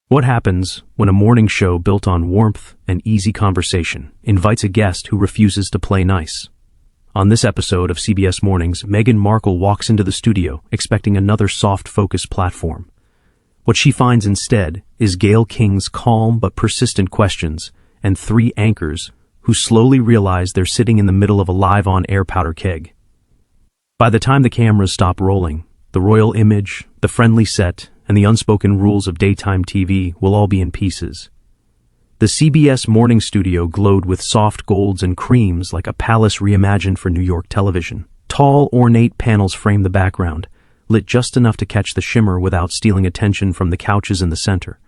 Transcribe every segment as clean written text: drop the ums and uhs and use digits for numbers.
What happens when a morning show built on warmth and easy conversation invites a guest who refuses to play nice? On this episode of CBS Mornings, Meghan Markle walks into the studio expecting another soft-focused platform. What she finds instead is Gayle King's calm but persistent questions and three anchors who slowly realize they're sitting in the middle of a live-on-air powder keg. By the time the cameras stop rolling, the royal image, the friendly set, and the unspoken rules of daytime TV will all be in pieces. The CBS Morning studio glowed with soft golds and creams like a palace reimagined for New York television. Tall, ornate panels framed the background, lit just enough to catch the shimmer without stealing attention from the couches in the center.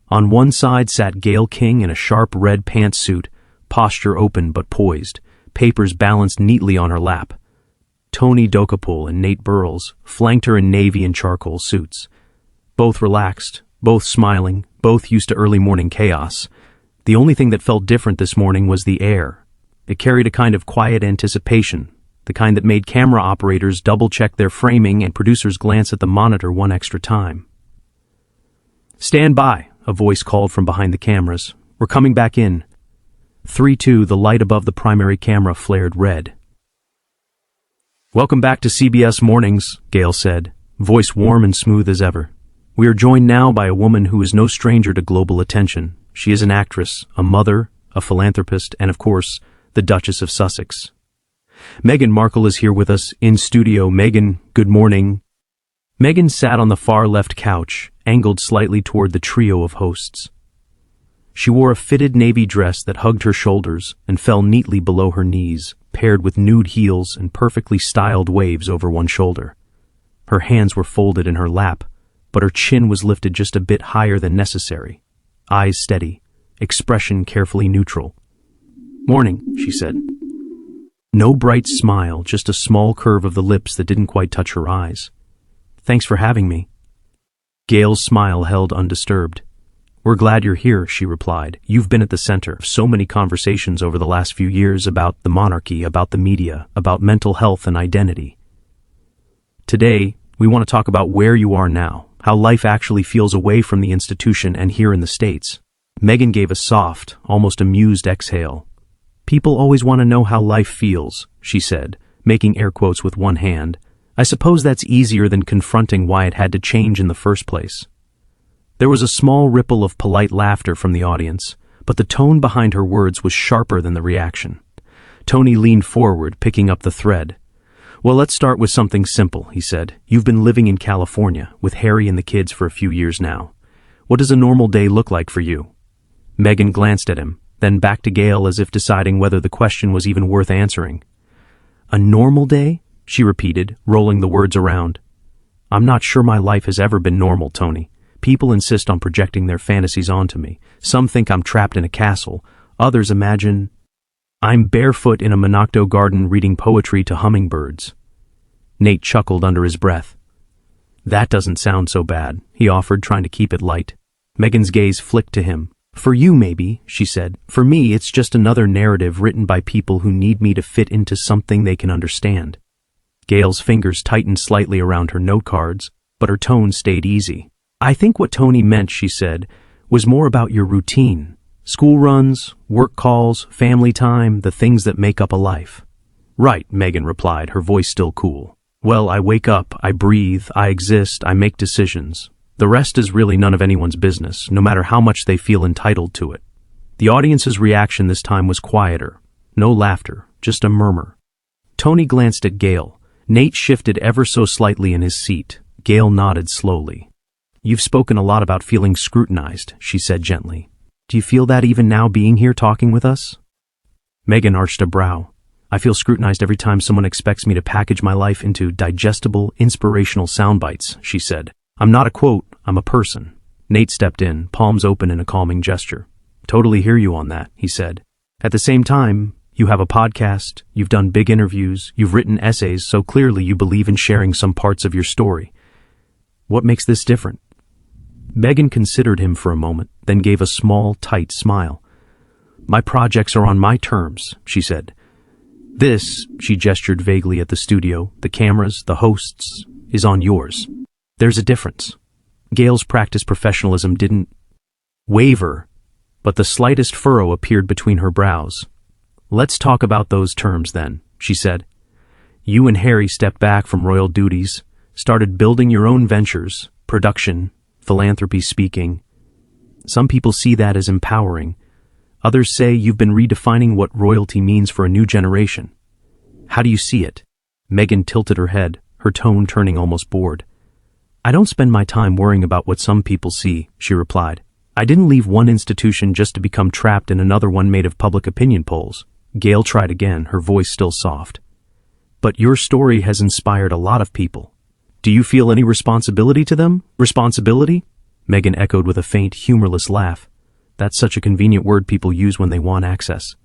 On one side sat Gayle King in a sharp red pantsuit, posture open but poised, papers balanced neatly on her lap. Tony Dokoupil and Nate Burleson flanked her in navy and charcoal suits. Both relaxed, both smiling, both used to early morning chaos. The only thing that felt different this morning was the air. It carried a kind of quiet anticipation, the kind that made camera operators double-check their framing and producers glance at the monitor one extra time. "Stand by," a voice called from behind the cameras. "We're coming back in." 3-2, the light above the primary camera flared red. "Welcome back to CBS Mornings," Gayle said, voice warm and smooth as ever. "We are joined now by a woman who is no stranger to global attention. She is an actress, a mother, a philanthropist, and of course, the Duchess of Sussex. Meghan Markle is here with us in studio. Meghan, good morning." Meghan sat on the far left couch, angled slightly toward the trio of hosts. She wore a fitted navy dress that hugged her shoulders and fell neatly below her knees, paired with nude heels and perfectly styled waves over one shoulder. Her hands were folded in her lap, but her chin was lifted just a bit higher than necessary. Eyes steady, expression carefully neutral. "Morning," she said. No bright smile, just a small curve of the lips that didn't quite touch her eyes. "Thanks for having me." Gayle's smile held undisturbed. "We're glad you're here," she replied. "You've been at the center of so many conversations over the last few years about the monarchy, about the media, about mental health and identity. Today, we want to talk about where you are now, how life actually feels away from the institution and here in the States." Meghan gave a soft, almost amused exhale. "People always want to know how life feels," she said, making air quotes with one hand. "I suppose that's easier than confronting why it had to change in the first place." There was a small ripple of polite laughter from the audience, but the tone behind her words was sharper than the reaction. Tony leaned forward, picking up the thread. "Well, let's start with something simple," he said. "You've been living in California, with Harry and the kids for a few years now. What does a normal day look like for you?" Meghan glanced at him, then back to Gayle as if deciding whether the question was even worth answering. "A normal day?" she repeated, rolling the words around. "I'm not sure my life has ever been normal, Tony. People insist on projecting their fantasies onto me. Some think I'm trapped in a castle. Others imagine I'm barefoot in a Monarchy garden reading poetry to hummingbirds." Nate chuckled under his breath. "That doesn't sound so bad," he offered, trying to keep it light. Meghan's gaze flicked to him. "For you, maybe," she said. "For me, it's just another narrative written by people who need me to fit into something they can understand." Gayle's fingers tightened slightly around her note cards, but her tone stayed easy. "I think what Tony meant," she said, "was more about your routine. School runs, work calls, family time, the things that make up a life." "Right," Meghan replied, her voice still cool. "Well, I wake up, I breathe, I exist, I make decisions. The rest is really none of anyone's business, no matter how much they feel entitled to it." The audience's reaction this time was quieter. No laughter, just a murmur. Tony glanced at Gayle. Nate shifted ever so slightly in his seat. Gayle nodded slowly. "You've spoken a lot about feeling scrutinized," she said gently. "Do you feel that even now being here talking with us?" Meghan arched a brow. "I feel scrutinized every time someone expects me to package my life into digestible, inspirational sound bites," she said. "I'm not a quote, I'm a person." Nate stepped in, palms open in a calming gesture. "Totally hear you on that," he said. "At the same time, you have a podcast, you've done big interviews, you've written essays, so clearly you believe in sharing some parts of your story. What makes this different?" Meghan considered him for a moment, then gave a small, tight smile. "My projects are on my terms," she said. "This," she gestured vaguely at the studio, the cameras, the hosts, "is on yours. There's a difference." Gayle's practiced professionalism didn't waver, but the slightest furrow appeared between her brows. "Let's talk about those terms then," she said. "You and Harry stepped back from royal duties, started building your own ventures, production, philanthropy speaking. Some people see that as empowering. Others say you've been redefining what royalty means for a new generation. How do you see it?" Meghan tilted her head, her tone turning almost bored. "I don't spend my time worrying about what some people see," she replied. "I didn't leave one institution just to become trapped in another one made of public opinion polls." Gayle tried again, her voice still soft. "But your story has inspired a lot of people. Do you feel any responsibility to them?" "Responsibility?" Meghan echoed with a faint, humorless laugh. "That's such a convenient word people use when they want access.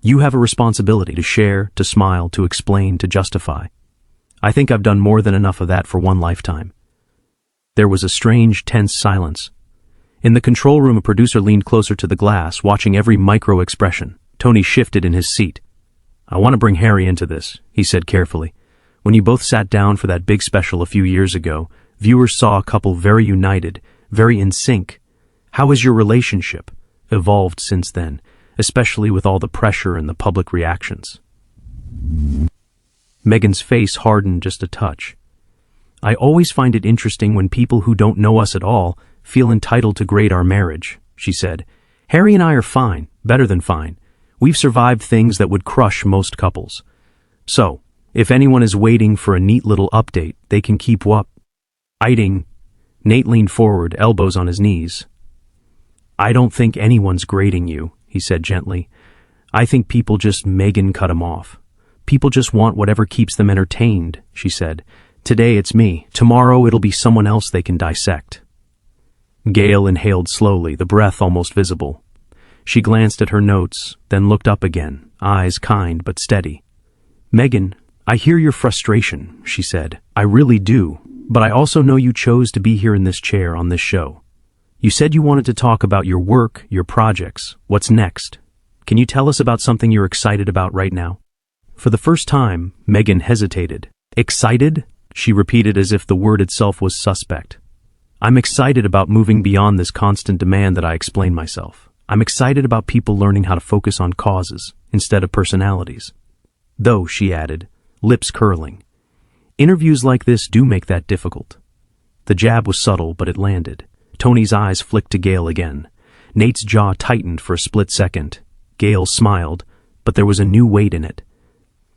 You have a responsibility to share, to smile, to explain, to justify. I think I've done more than enough of that for one lifetime." There was a strange, tense silence. In the control room, a producer leaned closer to the glass, watching every micro-expression. Tony shifted in his seat. "I want to bring Harry into this," he said carefully. "When you both sat down for that big special a few years ago, viewers saw a couple very united, very in sync. How has your relationship evolved since then, especially with all the pressure and the public reactions?" Meghan's face hardened just a touch. "I always find it interesting when people who don't know us at all feel entitled to grade our marriage," she said. "Harry and I are fine, better than fine. We've survived things that would crush most couples. So, if anyone is waiting for a neat little update, they can keep waiting." Nate leaned forward, elbows on his knees. "I don't think anyone's grading you," he said gently. "I think people just Meghan cut him off. People just want whatever keeps them entertained," she said. "Today it's me. Tomorrow it'll be someone else they can dissect." Gayle inhaled slowly, the breath almost visible. She glanced at her notes, then looked up again, eyes kind but steady. "Meghan, I hear your frustration," she said. "I really do. But I also know you chose to be here in this chair on this show. You said you wanted to talk about your work, your projects. What's next? Can you tell us about something you're excited about right now?" For the first time, Meghan hesitated. "Excited?" she repeated as if the word itself was suspect. "I'm excited about moving beyond this constant demand that I explain myself. I'm excited about people learning how to focus on causes instead of personalities. Though," she added, lips curling, "interviews like this do make that difficult." The jab was subtle, but it landed. Tony's eyes flicked to Gayle again. Nate's jaw tightened for a split second. Gayle smiled, but there was a new weight in it.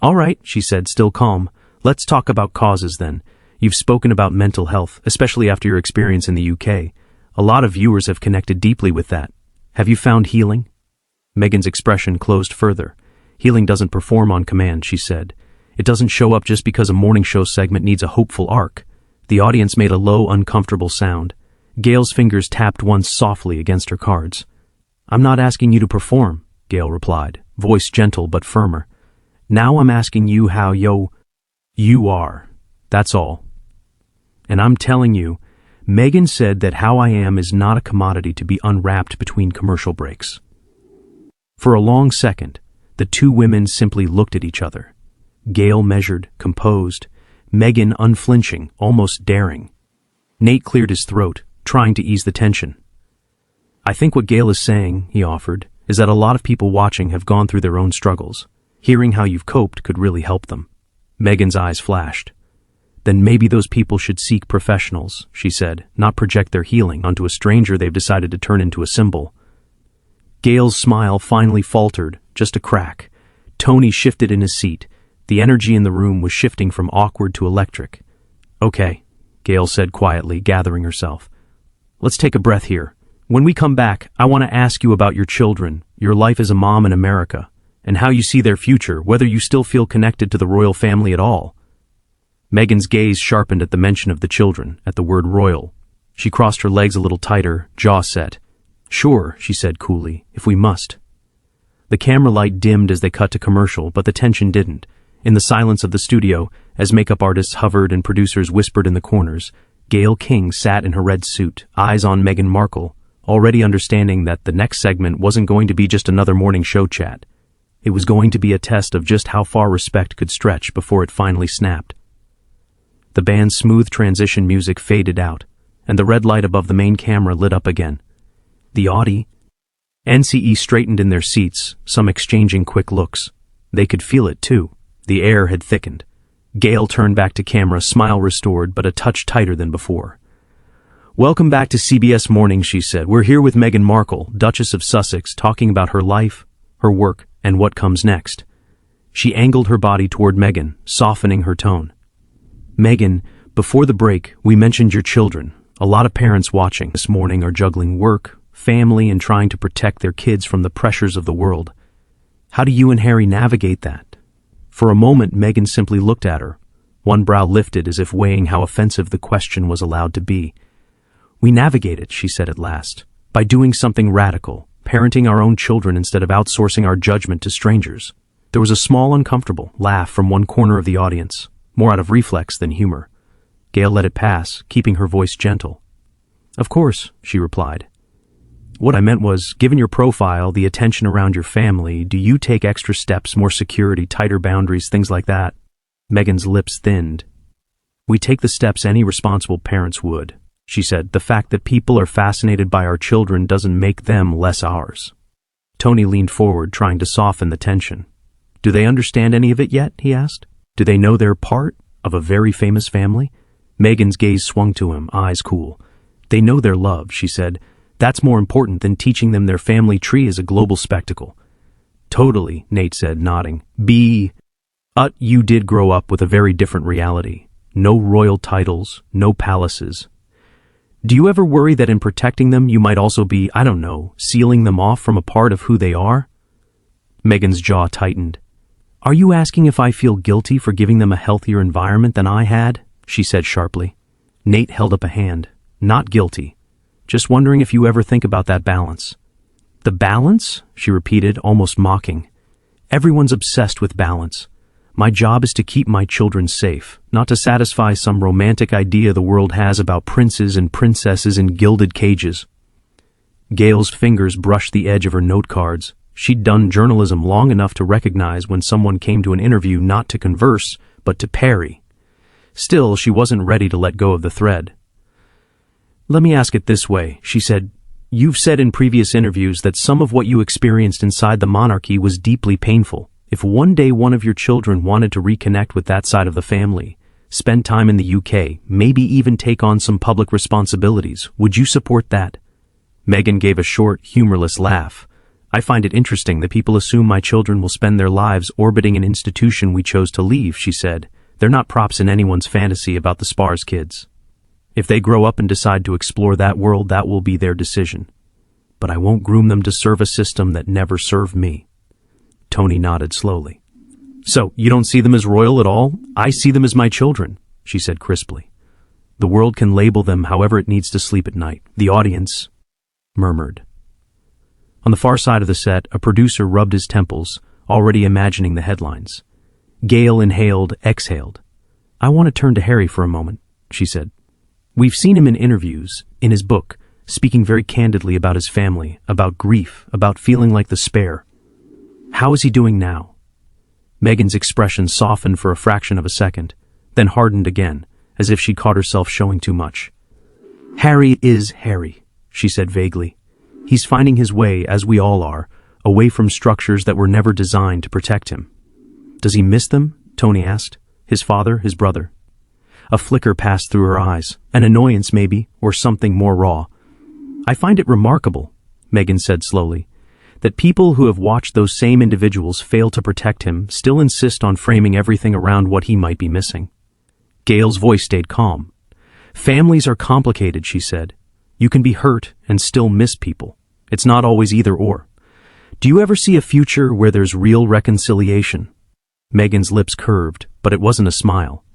"All right," she said, still calm. "Let's talk about causes then. You've spoken about mental health, especially after your experience in the UK. A lot of viewers have connected deeply with that. Have you found healing?" Meghan's expression closed further. "Healing doesn't perform on command," she said. "It doesn't show up just because a morning show segment needs a hopeful arc." The audience made a low, uncomfortable sound. Gayle's fingers tapped once softly against her cards. "I'm not asking you to perform," Gayle replied, voice gentle but firmer. "Now I'm asking you how you are. That's all. And I'm telling you, Meghan said that how I am is not a commodity to be unwrapped between commercial breaks." For a long second, the two women simply looked at each other. Gayle measured, composed, Meghan unflinching, almost daring. Nate cleared his throat, trying to ease the tension. "I think what Gayle is saying," he offered, "is that a lot of people watching have gone through their own struggles. Hearing how you've coped could really help them." Meghan's eyes flashed. "Then maybe those people should seek professionals," she said, "not project their healing onto a stranger they've decided to turn into a symbol." Gayle's smile finally faltered, just a crack. Tony shifted in his seat. The energy in the room was shifting from awkward to electric. "Okay," Gayle said quietly, gathering herself. "Let's take a breath here. When we come back, I want to ask you about your children, your life as a mom in America, and how you see their future, whether you still feel connected to the royal family at all." Meghan's gaze sharpened at the mention of the children, at the word royal. She crossed her legs a little tighter, jaw set. "Sure," she said coolly, "if we must." The camera light dimmed as they cut to commercial, but the tension didn't. In the silence of the studio, as makeup artists hovered and producers whispered in the corners, Gayle King sat in her red suit, eyes on Meghan Markle, already understanding that the next segment wasn't going to be just another morning show chat. It was going to be a test of just how far respect could stretch before it finally snapped. The band's smooth transition music faded out, and the red light above the main camera lit up again. The NCE straightened in their seats, some exchanging quick looks. They could feel it, too. The air had thickened. Gayle turned back to camera, smile restored, but a touch tighter than before. "Welcome back to CBS Mornings," she said. "We're here with Meghan Markle, Duchess of Sussex, talking about her life, her work, and what comes next." She angled her body toward Meghan, softening her tone. "Meghan, before the break, we mentioned your children. A lot of parents watching this morning are juggling work, family, and trying to protect their kids from the pressures of the world. How do you and Harry navigate that?" For a moment, Meghan simply looked at her, one brow lifted as if weighing how offensive the question was allowed to be. "We navigate it," she said at last, "by doing something radical, parenting our own children instead of outsourcing our judgment to strangers." There was a small, uncomfortable laugh from one corner of the audience, more out of reflex than humor. Gayle let it pass, keeping her voice gentle. "Of course," she replied. "What I meant was, given your profile, the attention around your family, do you take extra steps, more security, tighter boundaries, things like that?" Meghan's lips thinned. "We take the steps any responsible parents would," she said. "The fact that people are fascinated by our children doesn't make them less ours." Tony leaned forward, trying to soften the tension. "Do they understand any of it yet?" he asked. "Do they know they're part of a very famous family?" Meghan's gaze swung to him, eyes cool. "They know they're loved," she said. "That's more important than teaching them their family tree is a global spectacle." "Totally," Nate said, nodding. You did grow up with a very different reality. No royal titles, no palaces. Do you ever worry that in protecting them you might also be, sealing them off from a part of who they are?" Meghan's jaw tightened. "Are you asking if I feel guilty for giving them a healthier environment than I had?" she said sharply. Nate held up a hand. "Not guilty. Just wondering if you ever think about that balance." "The balance?" she repeated, almost mocking. "Everyone's obsessed with balance. My job is to keep my children safe, not to satisfy some romantic idea the world has about princes and princesses in gilded cages." Gayle's fingers brushed the edge of her note cards. She'd done journalism long enough to recognize when someone came to an interview not to converse, but to parry. Still, she wasn't ready to let go of the thread. "Let me ask it this way," she said. "You've said in previous interviews that some of what you experienced inside the monarchy was deeply painful. If one day one of your children wanted to reconnect with that side of the family, spend time in the UK, maybe even take on some public responsibilities, would you support that?" Meghan gave a short, humorless laugh. "I find it interesting that people assume my children will spend their lives orbiting an institution we chose to leave," she said. "They're not props in anyone's fantasy about the Spars kids. If they grow up and decide to explore that world, that will be their decision. But I won't groom them to serve a system that never served me." Tony nodded slowly. "So, you don't see them as royal at all?" "I see them as my children," she said crisply. "The world can label them however it needs to sleep at night." The audience murmured. On the far side of the set, a producer rubbed his temples, already imagining the headlines. Gayle inhaled, exhaled. "I want to turn to Harry for a moment," she said. "We've seen him in interviews, in his book, speaking very candidly about his family, about grief, about feeling like the spare. How is he doing now?" Meghan's expression softened for a fraction of a second, then hardened again, as if she'd caught herself showing too much. "Harry is Harry," she said vaguely. "He's finding his way, as we all are, away from structures that were never designed to protect him." "Does he miss them?" Tony asked. "His father, his brother?" A flicker passed through her eyes, an annoyance maybe, or something more raw. "I find it remarkable," Meghan said slowly, "that people who have watched those same individuals fail to protect him still insist on framing everything around what he might be missing." Gayle's voice stayed calm. "Families are complicated," she said. "You can be hurt and still miss people. It's not always either or. Do you ever see a future where there's real reconciliation?" Meghan's lips curved, but it wasn't a smile.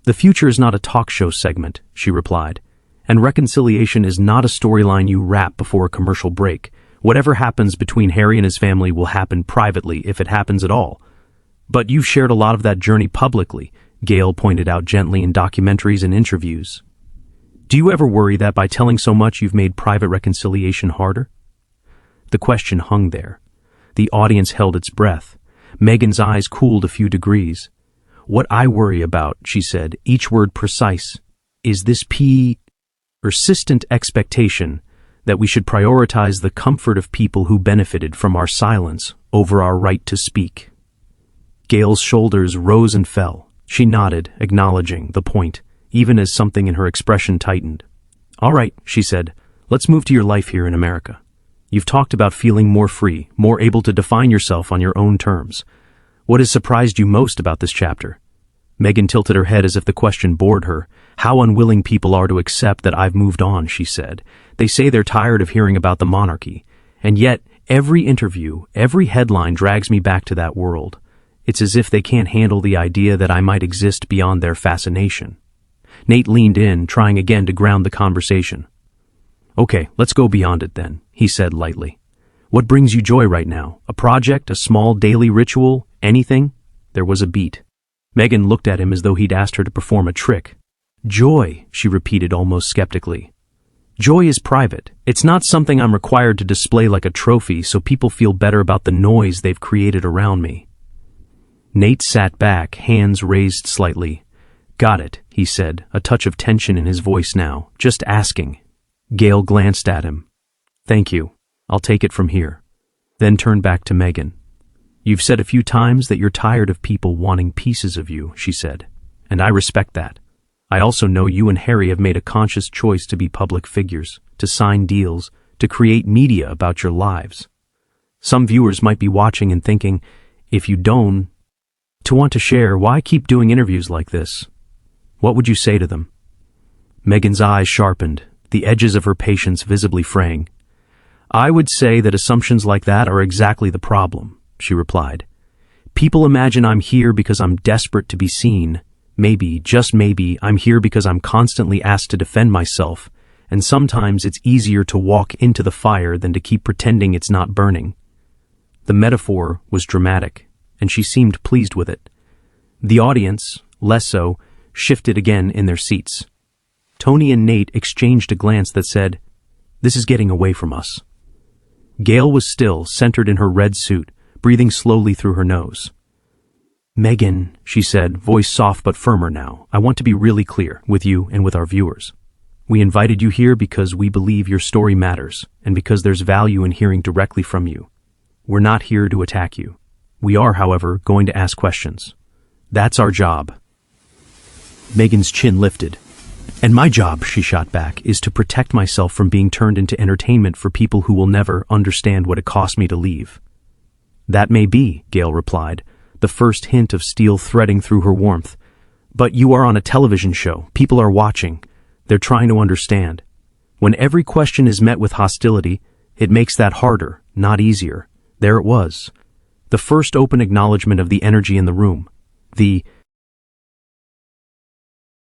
"The future is not a talk show segment," she replied, "and reconciliation is not a storyline you wrap before a commercial break. Whatever happens between Harry and his family will happen privately, if it happens at all." "But you've shared a lot of that journey publicly," Gayle pointed out gently in documentaries and interviews. "Do you ever worry that by telling so much you've made private reconciliation harder?" The question hung there. The audience held its breath. Meghan's eyes cooled a few degrees. "What I worry about," she said, each word precise, "is this persistent expectation that we should prioritize the comfort of people who benefited from our silence over our right to speak. Gayle's shoulders rose and fell. She nodded, acknowledging the point, even as something in her expression tightened. "All right," she said, "let's move to your life here in America. You've talked about feeling more free, more able to define yourself on your own terms. What has surprised you most about this chapter?" Meghan tilted her head as if the question bored her. "How unwilling people are to accept that I've moved on," she said. "They say they're tired of hearing about the monarchy. And yet, every interview, every headline drags me back to that world. It's as if they can't handle the idea that I might exist beyond their fascination." Nate leaned in, trying again to ground the conversation. "Okay, let's go beyond it then," he said lightly. "What brings you joy right now? A project, a small daily ritual, anything?" There was a beat. Meghan looked at him as though he'd asked her to perform a trick. "Joy," she repeated almost skeptically. "Joy is private. It's not something I'm required to display like a trophy so people feel better about the noise they've created around me." Nate sat back, hands raised slightly. "Got it," he said, a touch of tension in his voice now. "Just asking." Gayle glanced at him. "Thank you. I'll take it from here." Then turned back to Meghan. "You've said a few times that you're tired of people wanting pieces of you," she said, "and I respect that. I also know you and Harry have made a conscious choice to be public figures, to sign deals, to create media about your lives. Some viewers might be watching and thinking, if you don't to want to share, why keep doing interviews like this? What would you say to them?" Meghan's eyes sharpened, the edges of her patience visibly fraying. "I would say that assumptions like that are exactly the problem," she replied. "People imagine I'm here because I'm desperate to be seen. Maybe, just maybe, I'm here because I'm constantly asked to defend myself, and sometimes it's easier to walk into the fire than to keep pretending it's not burning." The metaphor was dramatic, and she seemed pleased with it. The audience, less so, shifted again in their seats. Tony and Nate exchanged a glance that said, "This is getting away from us." Gayle was still, centered in her red suit, breathing slowly through her nose. "Meghan," she said, voice soft but firmer now, "I want to be really clear with you and with our viewers. We invited you here because we believe your story matters, and because there's value in hearing directly from you. We're not here to attack you. We are, however, going to ask questions. That's our job." Meghan's chin lifted. "And my job," she shot back, "is to protect myself from being turned into entertainment for people who will never understand what it cost me to leave." "That may be," Gayle replied, the first hint of steel threading through her warmth. "But you are on a television show. People are watching. They're trying to understand. When every question is met with hostility, it makes that harder, not easier." There it was. The first open acknowledgement of the energy in the room. The